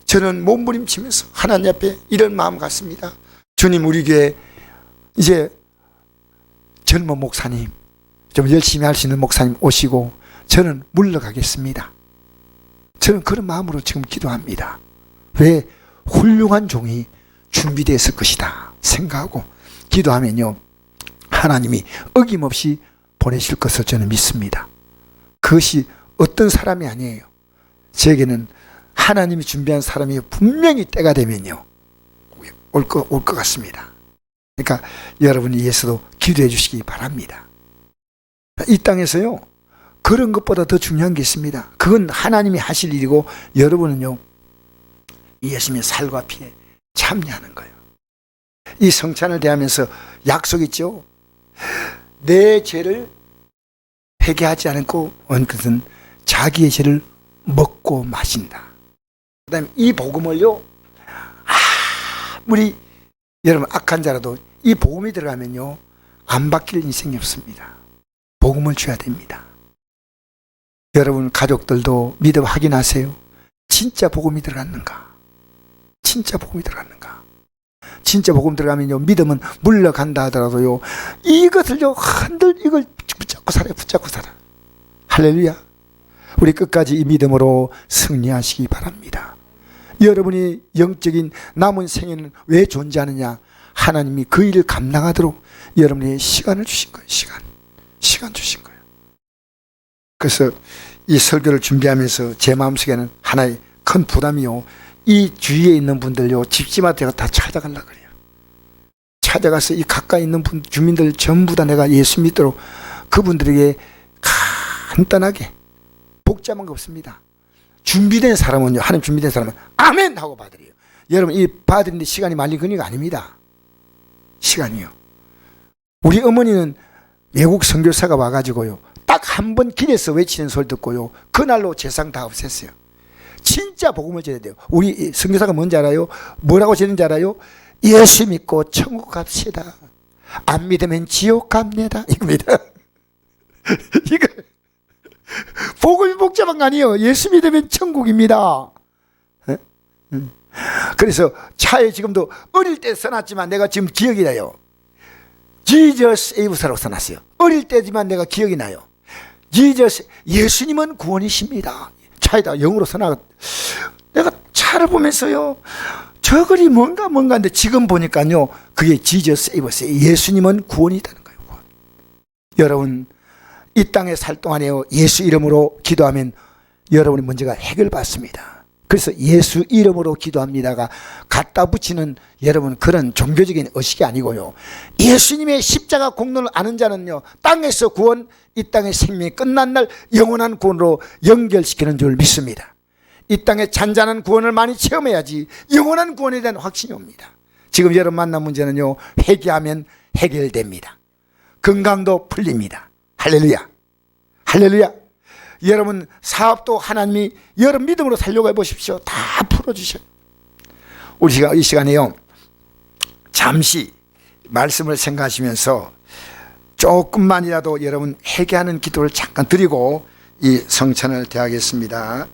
저는 몸부림치면서 하나님 앞에 이런 마음 같습니다. 주님, 우리 교회 이제 젊은 목사님, 좀 열심히 할 수 있는 목사님 오시고 저는 물러가겠습니다. 저는 그런 마음으로 지금 기도합니다. 왜? 훌륭한 종이 준비되었을 것이다 생각하고 기도하면요 하나님이 어김없이 보내실 것을 저는 믿습니다. 그것이 어떤 사람이 아니에요. 저에게는 하나님이 준비한 사람이 분명히 때가 되면요 올 것 같습니다. 그러니까 여러분이 위해서도 기도해 주시기 바랍니다. 이 땅에서요 그런 것보다 더 중요한 게 있습니다. 그건 하나님이 하실 일이고, 여러분은요 예수님의 살과 피에 참여하는 거예요. 이 성찬을 대하면서 약속 있죠. 내 죄를 회개하지 않고 온 것은 자기의 죄를 먹고 마신다. 그 다음에 이 복음을요 아무리 여러분 악한 자라도 이 복음이 들어가면요 안 바뀔 인생이 없습니다. 복음을 줘야 됩니다. 여러분 가족들도 믿음 확인하세요. 진짜 복음이 들어갔는가? 진짜 복음이 들어갔는가? 진짜 복음 들어가면요 믿음은 물러간다 하더라도요 이것을요 이걸 붙잡고 살아. 할렐루야. 우리 끝까지 이 믿음으로 승리하시기 바랍니다. 여러분이 영적인 남은 생애는 왜 존재하느냐? 하나님이 그 일을 감당하도록 여러분의 시간을 주신 거예요. 시간 주신 거예요. 그래서 이 설교를 준비하면서 제 마음속에는 하나의 큰 부담이요, 이 주위에 있는 분들요 집집마다 다 찾아가려고 그래요. 찾아가서 이 가까이 있는 주민들 전부 다 내가 예수 믿도록 그분들에게 간단하게, 복잡한 거 없습니다. 준비된 사람은요, 하나님 준비된 사람은 아멘 하고 받으래요. 여러분 이 받으는데 시간이 말린 거니가 아닙니다. 시간이요. 우리 어머니는 외국 선교사가 와가지고요 딱 한 번 길에서 외치는 소리 듣고요 그날로 재상 다 없앴어요. 진짜 복음을 전해야 돼요. 우리 선교사가 뭔지 알아요? 뭐라고 전하는지 알아요? 예수 믿고 천국 갑시다. 안 믿으면 지옥 갑니다. 이겁니다. 이거 복음이 복잡한 거 아니에요. 예수 믿으면 천국입니다. 그래서 차에 지금도 어릴 때 써놨지만 내가 지금 기억이 나요. Jesus save스라고 써놨어요. 어릴 때지만 내가 기억이 나요. Jesus, 예수님은 구원이십니다. 차에다 영어로 써놔. 내가 차를 보면서요, 저 글이 뭔가 한데 지금 보니까요, 그게 Jesus save스예요. 예수님은 구원이다는 거예요. 구원. 여러분, 이 땅에 살 동안에요, 예수 이름으로 기도하면 여러분의 문제가 해결받습니다. 그래서 예수 이름으로 기도합니다가 갖다 붙이는 여러분 그런 종교적인 의식이 아니고요, 예수님의 십자가 공로를 아는 자는요, 땅에서 구원, 이 땅의 생명이 끝난 날 영원한 구원으로 연결시키는 줄 믿습니다. 이 땅에 잔잔한 구원을 많이 체험해야지 영원한 구원에 대한 확신이 옵니다. 지금 여러분 만난 문제는요, 회개하면 해결됩니다. 건강도 풀립니다. 할렐루야, 할렐루야. 여러분 사업도 하나님이 여러분 믿음으로 살려고 해보십시오. 다 풀어주셔요. 우리가 이 시간에요, 잠시 말씀을 생각하시면서 조금만이라도 여러분 회개하는 기도를 잠깐 드리고 이 성찬을 대하겠습니다.